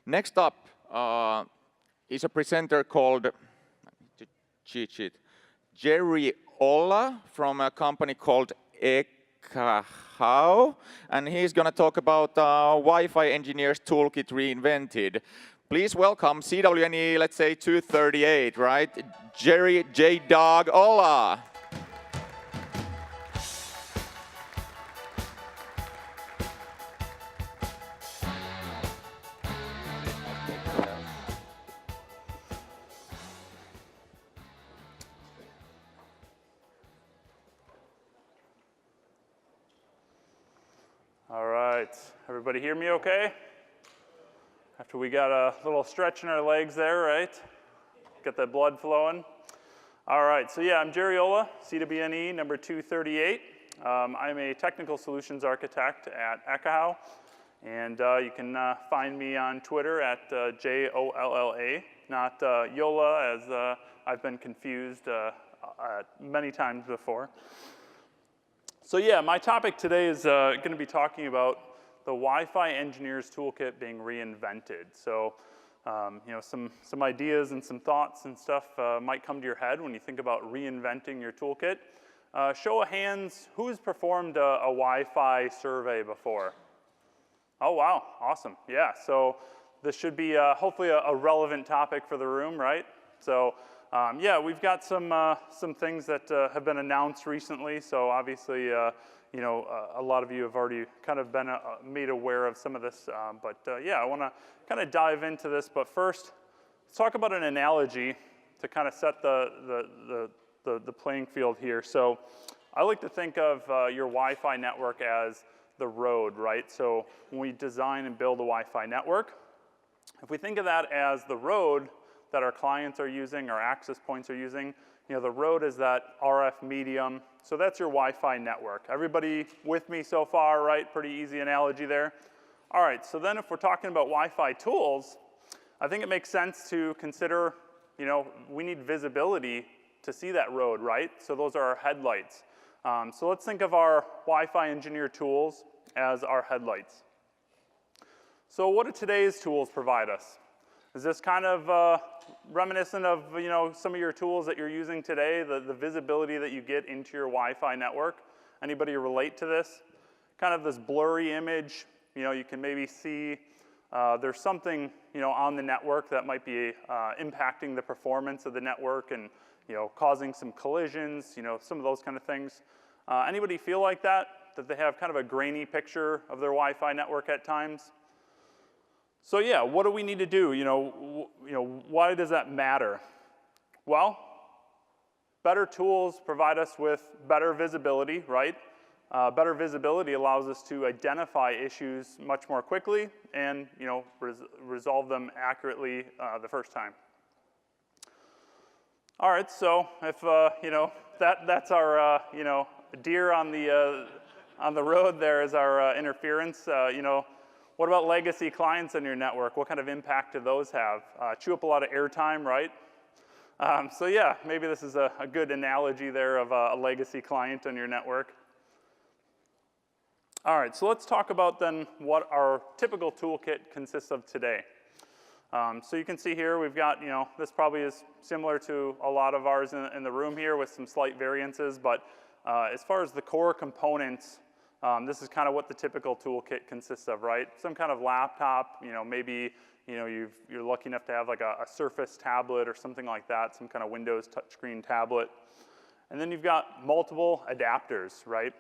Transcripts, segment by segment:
Next up is a presenter called Jerry Olla from a company called Ekahau, and he's going to talk about Wi-Fi Engineers Toolkit Reinvented. Please welcome CWNE, let's say 238, right? Jerry J. Dog Olla. All right, everybody hear me okay? After we got a little stretch in our legs there, right? Get that blood flowing. All right, so yeah, I'm Jerry Olla, CWNE number 238. I'm a technical solutions architect at Ekahau, and you can find me on Twitter at JOLLA, not Yola, as I've been confused many times before. So yeah, my topic today is going to be talking about the Wi-Fi Engineers Toolkit being reinvented. So, you know, some ideas and some thoughts and stuff might come to your head when you think about reinventing your toolkit. Show of hands, who's performed a Wi-Fi survey before? Oh wow, awesome, yeah. So this should be hopefully a relevant topic for the room, right? So yeah, we've got some things that have been announced recently. So obviously, you know, a lot of you have already kind of been made aware of some of this. But yeah, I want to kind of dive into this. But first, let's talk about an analogy to kind of set the playing field here. So I like to think of your Wi-Fi network as the road, right? So when we design and build a Wi-Fi network, if we think of that as the road that our clients are using, our access points are using, you know, the road is that RF medium. So that's your Wi-Fi network. Everybody with me so far, right? Pretty easy analogy there. All right, so then if we're talking about Wi-Fi tools, I think it makes sense to consider, you know, we need visibility to see that road, right? So those are our headlights. So let's think of our Wi-Fi engineer tools as our headlights. So what do today's tools provide us? Is this kind of reminiscent of, you know, some of your tools that you're using today, the visibility that you get into your Wi-Fi network? Anybody relate to this? Kind of this blurry image, you know, you can maybe see there's something, you know, on the network that might be impacting the performance of the network and, you know, causing some collisions, you know, some of those kind of things. Anybody feel like that they have kind of a grainy picture of their Wi-Fi network at times? So yeah, what do we need to do? You know, why does that matter? Well, better tools provide us with better visibility, right? Better visibility allows us to identify issues much more quickly and, you know, resolve them accurately the first time. All right, so if you know, that's our you know, deer on the road there is our interference. You know. What about legacy clients in your network? What kind of impact do those have? Chew up a lot of airtime, right? So yeah, maybe this is a good analogy there of a legacy client on your network. All right, so let's talk about then what our typical toolkit consists of today. So you can see here we've got, you know, this probably is similar to a lot of ours in the room here with some slight variances, but as far as the core components, this is kind of what the typical toolkit consists of, right? Some kind of laptop, you know, maybe, you know, you're lucky enough to have like a Surface tablet or something like that, some kind of Windows touchscreen tablet. And then you've got multiple adapters, right?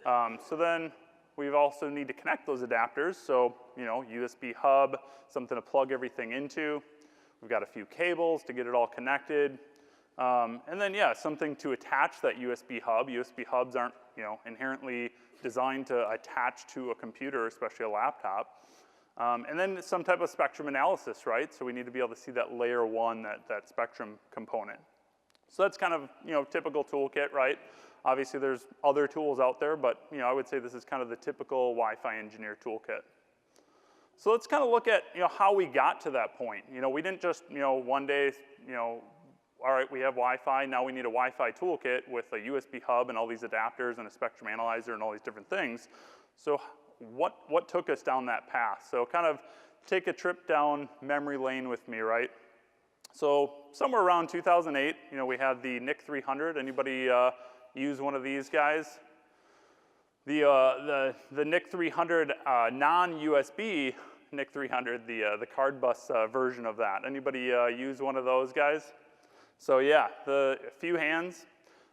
So then we also need to connect those adapters. So, you know, USB hub, something to plug everything into. We've got a few cables to get it all connected. And then, yeah, something to attach that USB hub. USB hubs aren't, you know, inherently designed to attach to a computer, especially a laptop. And then some type of spectrum analysis, right? So we need to be able to see that layer one, that spectrum component. So that's kind of, you know, typical toolkit, right? Obviously there's other tools out there, but, you know, I would say this is kind of the typical Wi-Fi engineer toolkit. So let's kind of look at, you know, how we got to that point. You know, we didn't just, you know, one day, you know, all right, we have Wi-Fi, now we need a Wi-Fi toolkit with a USB hub and all these adapters and a spectrum analyzer and all these different things. So what took us down that path? So kind of take a trip down memory lane with me, right? So somewhere around 2008, we had the NIC 300. Anybody use one of these guys? The NIC 300 non-USB NIC 300, the card bus version of that. Anybody use one of those guys? So yeah, a few hands.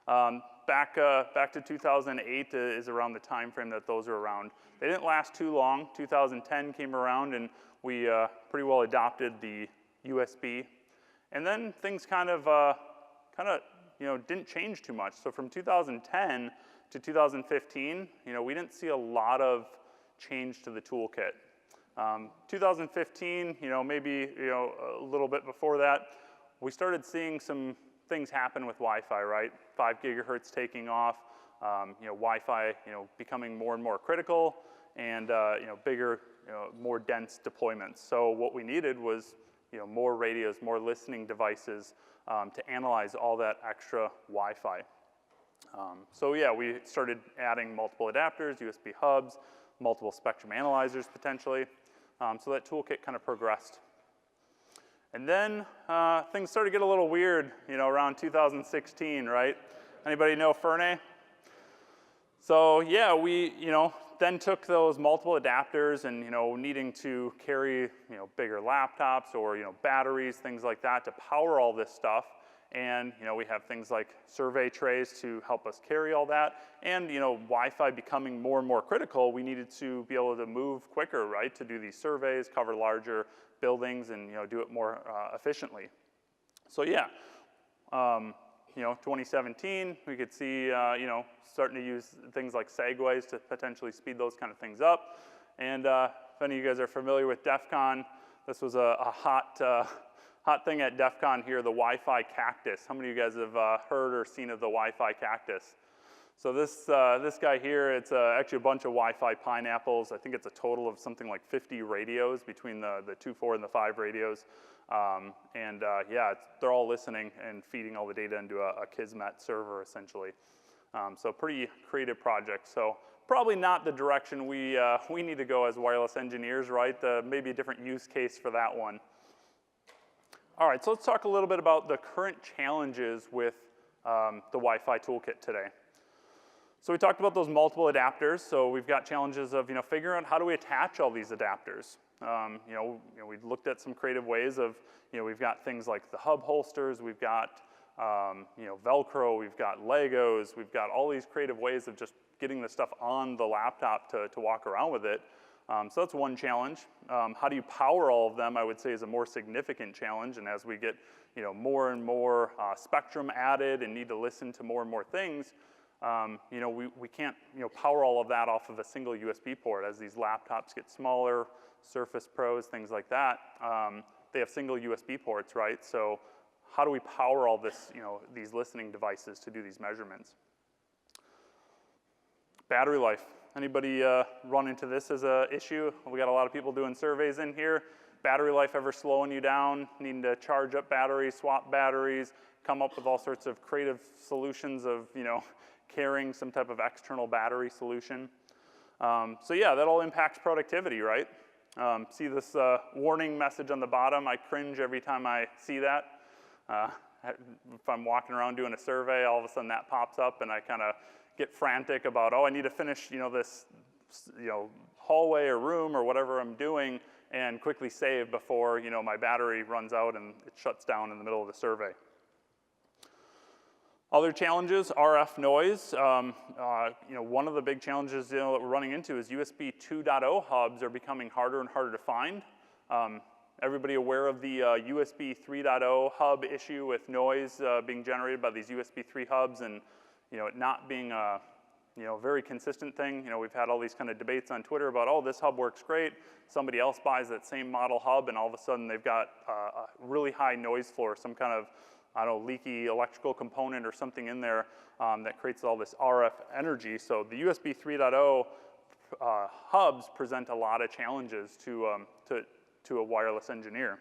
Back to 2008 is around the time frame that those are around. They didn't last too long. 2010 came around and we pretty well adopted the USB. And then things kind of didn't change too much. So from 2010 to 2015, we didn't see a lot of change to the toolkit. 2015, maybe a little bit before that, we started seeing some things happen with Wi-Fi, right? 5 gigahertz taking off, Wi-Fi, becoming more and more critical, and bigger, more dense deployments. So what we needed was, more radios, more listening devices to analyze all that extra Wi-Fi. So yeah, we started adding multiple adapters, USB hubs, multiple spectrum analyzers potentially. So that toolkit kind of progressed. And then things started to get a little weird, around 2016, right? Anybody know Ferney? So yeah, we, then took those multiple adapters and, needing to carry, bigger laptops or, batteries, things like that to power all this stuff. And, we have things like survey trays to help us carry all that. And, Wi-Fi becoming more and more critical, we needed to be able to move quicker, right? To do these surveys, cover larger buildings and, do it more efficiently. So yeah, 2017, we could see, starting to use things like segues to potentially speed those kind of things up. And if any of you guys are familiar with DEF CON, this was a hot thing at DEF CON here, the Wi-Fi Cactus. How many of you guys have heard or seen of the Wi-Fi Cactus? So this guy here, it's actually a bunch of Wi-Fi pineapples. I think it's a total of something like 50 radios between the 2, 4, and the 5 radios. Yeah, they're all listening and feeding all the data into a Kismet server, essentially. So pretty creative project. So probably not the direction we need to go as wireless engineers, right? Maybe a different use case for that one. All right, so let's talk a little bit about the current challenges with the Wi-Fi toolkit today. So we talked about those multiple adapters. So we've got challenges of figuring out how do we attach all these adapters. We've looked at some creative ways of we've got things like the hub holsters, we've got Velcro, we've got Legos, we've got all these creative ways of just getting the stuff on the laptop to walk around with it. So that's one challenge. How do you power all of them, I would say, is a more significant challenge. And as we get more and more spectrum added and need to listen to more and more things, we can't power all of that off of a single USB port. As these laptops get smaller, Surface Pros, things like that, they have single USB ports, right? So how do we power all this, these listening devices to do these measurements? Battery life. Anybody run into this as an issue? We got a lot of people doing surveys in here. Battery life ever slowing you down, needing to charge up batteries, swap batteries, come up with all sorts of creative solutions of, carrying some type of external battery solution. So yeah, that all impacts productivity, right? See this warning message on the bottom? I cringe every time I see that. If I'm walking around doing a survey, all of a sudden that pops up and I kind of get frantic about, oh, I need to finish, this, hallway or room or whatever I'm doing and quickly save before, my battery runs out and it shuts down in the middle of the survey. Other challenges, RF noise. One of the big challenges that we're running into is USB 2.0 hubs are becoming harder and harder to find. Everybody aware of the USB 3.0 hub issue with noise being generated by these USB 3 hubs and it not being a very consistent thing. We've had all these kind of debates on Twitter about, oh, this hub works great. Somebody else buys that same model hub and all of a sudden they've got a really high noise floor, some kind of leaky electrical component or something in there that creates all this RF energy. So the USB 3.0 hubs present a lot of challenges to a wireless engineer.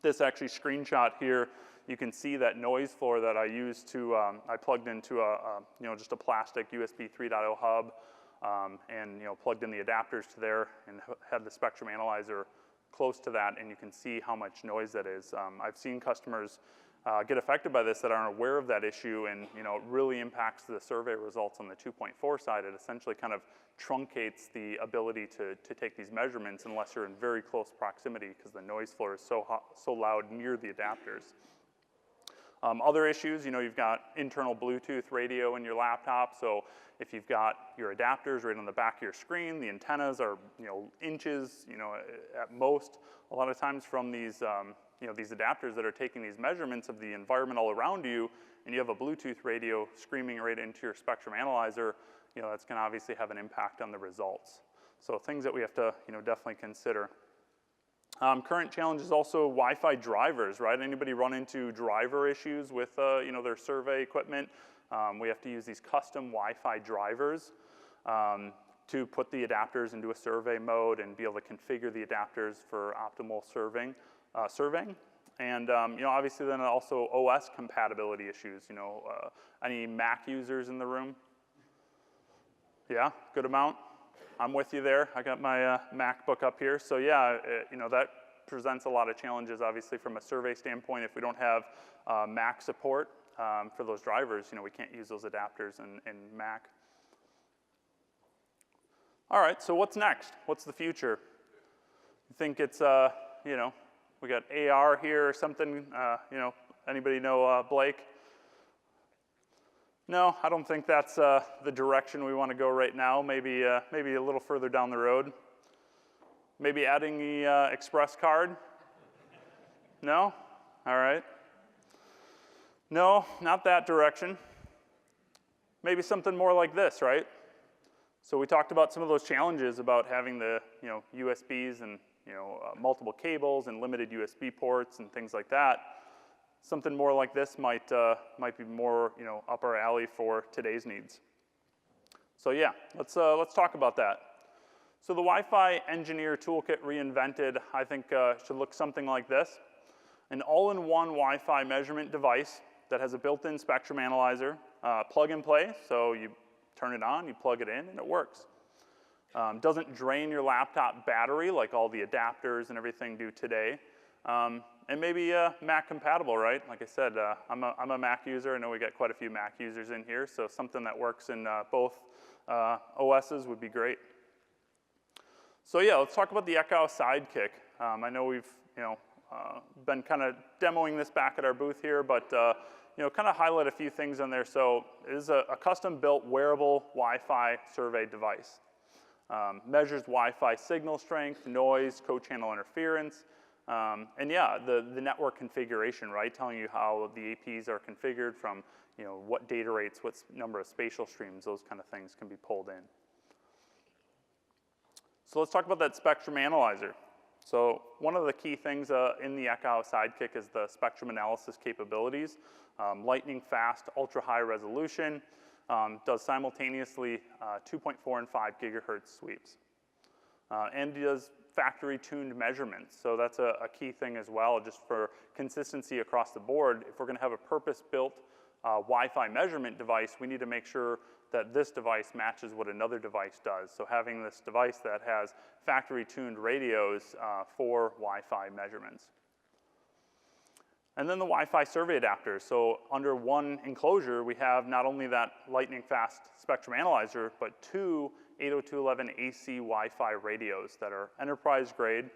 This actually screenshot here, you can see that noise floor that I used to, I plugged into just a plastic USB 3.0 hub and plugged in the adapters to there and had the spectrum analyzer close to that, and you can see how much noise that is. I've seen customers get affected by this that aren't aware of that issue, and it really impacts the survey results on the 2.4 side. It essentially kind of truncates the ability to take these measurements unless you're in very close proximity, because the noise floor is so loud near the adapters. Other issues, you've got internal Bluetooth radio in your laptop, so if you've got your adapters right on the back of your screen, the antennas are inches, at most. A lot of times from these these adapters that are taking these measurements of the environment all around you, and you have a Bluetooth radio screaming right into your spectrum analyzer, that's going to obviously have an impact on the results. So things that we have to definitely consider. Current challenge is also Wi-Fi drivers, right? Anybody run into driver issues with their survey equipment? We have to use these custom Wi-Fi drivers to put the adapters into a survey mode and be able to configure the adapters for optimal surveying. And obviously then also OS compatibility issues. Any Mac users in the room? Yeah, good amount. I'm with you there. I got my MacBook up here. So yeah, that presents a lot of challenges, obviously, from a survey standpoint. If we don't have Mac support for those drivers, we can't use those adapters in Mac. All right, so what's next? What's the future? You think it's, we got AR here or something, anybody know Blake? No, I don't think that's the direction we want to go right now. Maybe a little further down the road. Maybe adding the Express card? No? All right. No, not that direction. Maybe something more like this, right? So we talked about some of those challenges about having the USBs and multiple cables and limited USB ports and things like that. Something more like this might be more up our alley for today's needs. So yeah, let's talk about that. So the Wi-Fi Engineer Toolkit Reinvented, I think should look something like this: an all-in-one Wi-Fi measurement device that has a built-in spectrum analyzer, plug and play. So you turn it on, you plug it in, and it works. Doesn't drain your laptop battery like all the adapters and everything do today. And maybe Mac compatible, right? Like I said, I'm a Mac user. I know we got quite a few Mac users in here, so something that works in both OSs would be great. So yeah, let's talk about the Echo Sidekick. I know we've been kind of demoing this back at our booth here, but kind of highlight a few things on there. So it is a custom-built wearable Wi-Fi survey device. Measures Wi-Fi signal strength, noise, co-channel interference, and yeah, the network configuration, right? Telling you how the APs are configured from, what data rates, what number of spatial streams, those kind of things can be pulled in. So let's talk about that spectrum analyzer. So one of the key things in the Echo Sidekick is the spectrum analysis capabilities. Lightning fast, ultra high resolution, does simultaneously 2.4 and 5 gigahertz sweeps. And does factory tuned measurements. So that's a key thing as well, just for consistency across the board. If we're going to have a purpose-built Wi-Fi measurement device, we need to make sure that this device matches what another device does. So having this device that has factory tuned radios for Wi-Fi measurements. And then the Wi-Fi survey adapters. So under one enclosure, we have not only that lightning fast spectrum analyzer, but two 802.11ac Wi-Fi radios that are enterprise grade,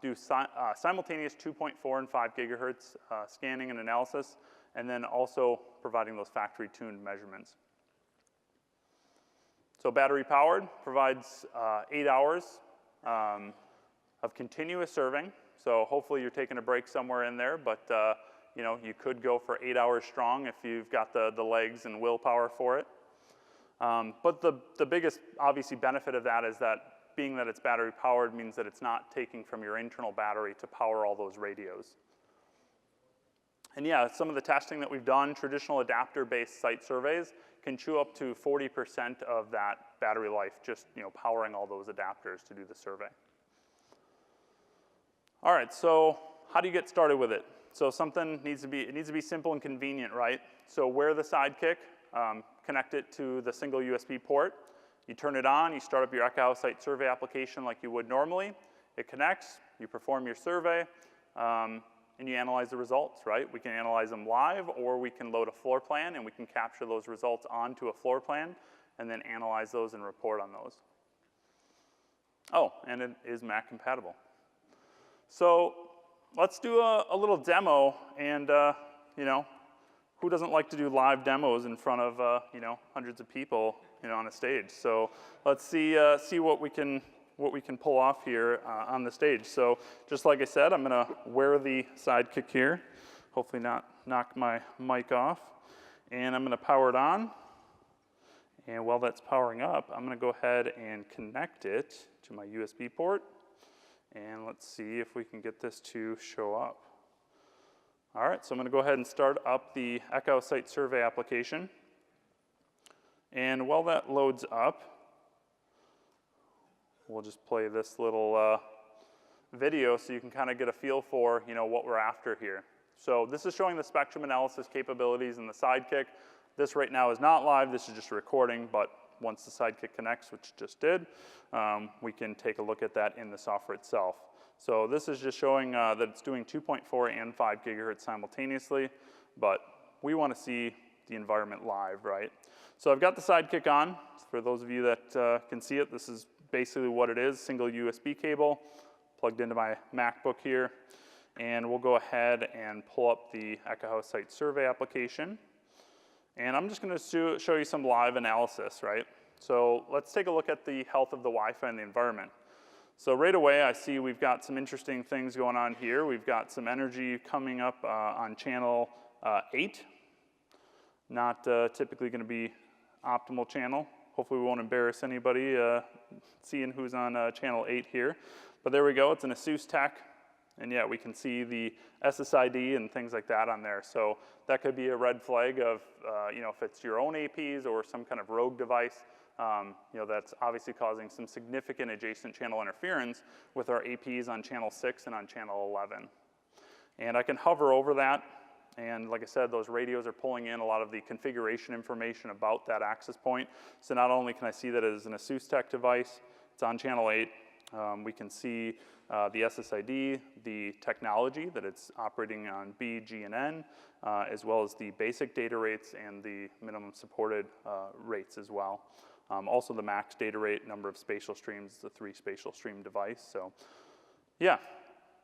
do simultaneous 2.4 and 5 gigahertz scanning and analysis, and then also providing those factory tuned measurements. So battery powered, provides 8 hours of continuous serving. So hopefully you're taking a break somewhere in there, but you could go for 8 hours strong if you've got the legs and willpower for it. But the biggest, obviously, benefit of that is that being that it's battery powered means that it's not taking from your internal battery to power all those radios. And yeah, some of the testing that we've done, traditional adapter-based site surveys can chew up to 40% of that battery life, just powering all those adapters to do the survey. All right, so how do you get started with it? So something needs to be simple and convenient, right? So wear the Sidekick, connect it to the single USB port. You turn it on, you start up your Echo site survey application like you would normally, it connects, you perform your survey, and you analyze the results, right? We can analyze them live, or we can load a floor plan and we can capture those results onto a floor plan and then analyze those and report on those. Oh, and it is Mac compatible. So let's do a little demo, and you know, who doesn't like to do live demos in front of you know, hundreds of people, you know, on a stage? So let's see what we can pull off here on the stage. So just like I said, I'm gonna wear the Sidekick here, hopefully not knock my mic off, and I'm gonna power it on. And while that's powering up, I'm gonna go ahead and connect it to my USB port, and let's see if we can get this to show up. All right, so I'm gonna go ahead and start up the Echo Site Survey application. And while that loads up, we'll just play this little video so you can kind of get a feel for, you know, what we're after here. So this is showing the spectrum analysis capabilities in the Sidekick. This right now is not live, this is just a recording, but once the Sidekick connects, which it just did, we can take a look at that in the software itself. So this is just showing that it's doing 2.4 and 5 gigahertz simultaneously, but we want to see the environment live, right? So I've got the Sidekick on. For those of you that can see it, this is basically what it is, single USB cable plugged into my MacBook here. And we'll go ahead and pull up the Echo House Site Survey application. And I'm just going to show you some live analysis, right? So let's take a look at the health of the Wi-Fi in the environment. So right away, I see we've got some interesting things going on here. We've got some energy coming up on channel 8. Not typically going to be optimal channel. Hopefully we won't embarrass anybody seeing who's on channel 8 here. But there we go, it's an ASUS Tech. And yeah, we can see the SSID and things like that on there. So that could be a red flag of, you know, if it's your own APs or some kind of rogue device, you know, that's obviously causing some significant adjacent channel interference with our APs on channel 6 and on channel 11. And I can hover over that. And like I said, those radios are pulling in a lot of the configuration information about that access point. So not only can I see that it is an ASUS Tech device, it's on channel 8, we can see the SSID, the technology that it's operating on B, G, and N, as well as the basic data rates and the minimum supported rates as well. Also the max data rate, number of spatial streams, the 3 spatial stream device. So yeah,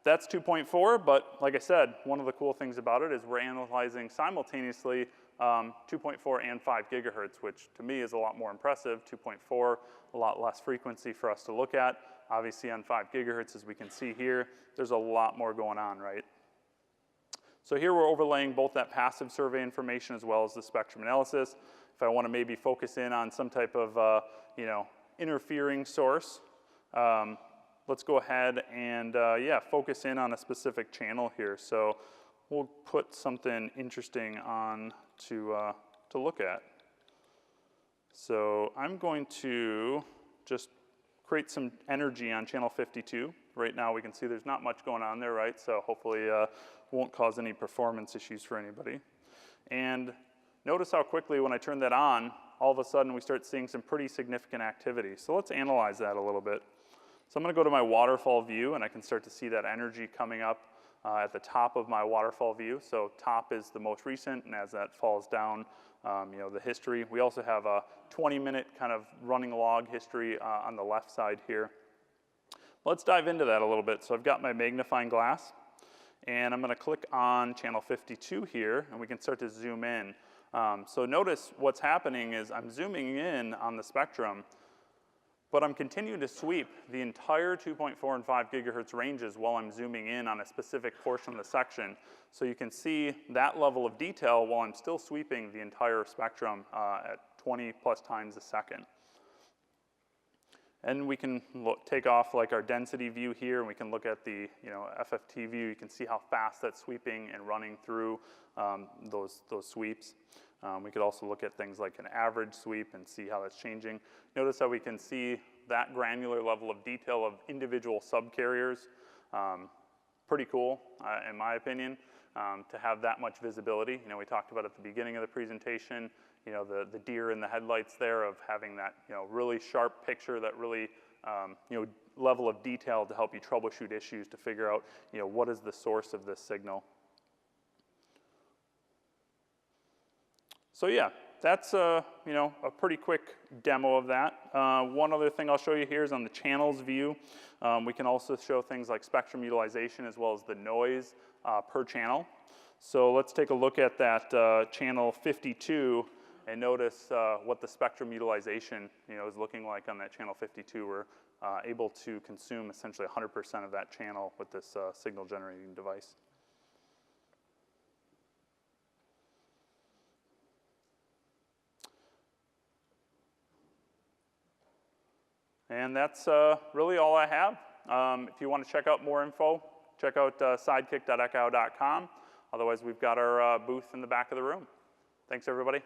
that's 2.4, but like I said, one of the cool things about it is we're analyzing simultaneously 2.4 and 5 gigahertz, which to me is a lot more impressive. 2.4, a lot less frequency for us to look at. Obviously on 5 gigahertz, as we can see here, there's a lot more going on, right? So here we're overlaying both that passive survey information as well as the spectrum analysis. If I want to maybe focus in on some type of, you know, interfering source, let's go ahead and, yeah, focus in on a specific channel here. So we'll put something interesting on to look at. So I'm going to just create some energy on channel 52. Right now we can see there's not much going on there, right? So hopefully won't cause any performance issues for anybody. And notice how quickly when I turn that on, all of a sudden we start seeing some pretty significant activity. So let's analyze that a little bit. So I'm going to go to my waterfall view, and I can start to see that energy coming up at the top of my waterfall view. So top is the most recent, and as that falls down, you know, the history. We also have a 20-minute kind of running log history on the left side here. Let's dive into that a little bit. So I've got my magnifying glass, and I'm going to click on channel 52 here, and we can start to zoom in. So notice what's happening is I'm zooming in on the spectrum, but I'm continuing to sweep the entire 2.4 and 5 gigahertz ranges while I'm zooming in on a specific portion of the section. So you can see that level of detail while I'm still sweeping the entire spectrum at 20 plus times a second. And we can take off like our density view here, and we can look at the, you know, FFT view. You can see how fast that's sweeping and running through those sweeps. We could also look at things like an average sweep and see how that's changing. Notice how we can see that granular level of detail of individual subcarriers. Pretty cool, in my opinion, to have that much visibility. You know, we talked about at the beginning of the presentation, you know, the deer in the headlights there of having that, you know, really sharp picture that really, you know, level of detail to help you troubleshoot issues to figure out, what is the source of this signal. So yeah, that's a pretty quick demo of that. One other thing I'll show you here is on the channels view. We can also show things like spectrum utilization as well as the noise per channel. So let's take a look at that channel 52 and notice what the spectrum utilization is looking like on that channel 52. We're able to consume essentially 100% of that channel with this signal generating device. And that's really all I have. If you want to check out more info, check out sidekick.echo.com. Otherwise, we've got our booth in the back of the room. Thanks, everybody.